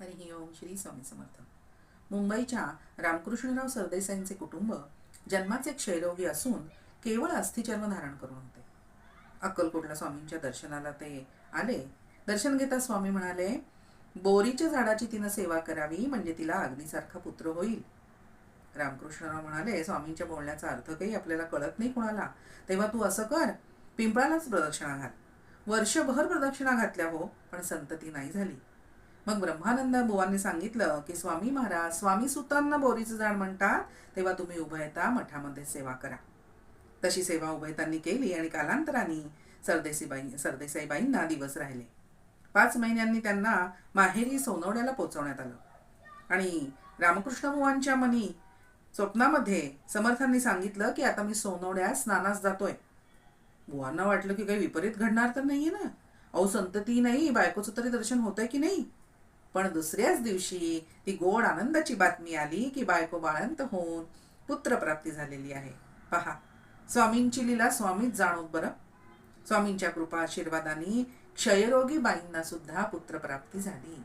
हरी ओम. श्री स्वामी समर्थ. मुंबईच्या रामकृष्णराव सरदेसाईंचे कुटुंब जन्माचे क्षयरोगी असून केवळ अस्थिचर्म धारण करून होते. अक्कलकोटला स्वामींच्या दर्शनाला ते आले. दर्शन घेता स्वामी म्हणाले, बोरीच्या झाडाची तिनं सेवा करावी म्हणजे तिला अग्नीसारखा पुत्र होईल. रामकृष्णराव म्हणाले, स्वामींच्या बोलण्याचा अर्थ काही आपल्याला कळत नाही कुणाला, तेव्हा तू असं कर, पिंपळालाच प्रदक्षिणा घाल. वर्षभर प्रदक्षिणा घातल्या हो, पण संतती नाही झाली. मग ब्रह्मानंद बुवांनी सांगितलं की स्वामी महाराज, स्वामी सुतांना बोरीचं झाड म्हणतात, तेव्हा तुम्ही उभयता मठामध्ये सेवा करा. तशी सेवा उभयतांनी केली आणि कालांतराने सरदेसाईबाईंना दिवस राहिले. 5 महिन्यांनी त्यांना माहेरी सोनवड्याला पोचवण्यात आलं आणि रामकृष्ण बुवांच्या मनी स्वप्नामध्ये समर्थांनी सांगितलं की आता मी सोनवड्यात स्नानास जातोय. बुवांना वाटलं की काही विपरीत घडणार तर नाहीये ना, अहो संतती नाही, बायकोचं तरी दर्शन होतंय की नाही. पण दुसऱ्याच दिवशी ती गोड आनंदाची बातमी आली की बायको बाळंत होऊन पुत्रप्राप्ती झालेली आहे. पहा, स्वामींची लीला स्वामीच जाणोत बरं. स्वामींच्या कृपा आशीर्वादाने क्षयरोगी बाईंना सुद्धा पुत्रप्राप्ती झाली.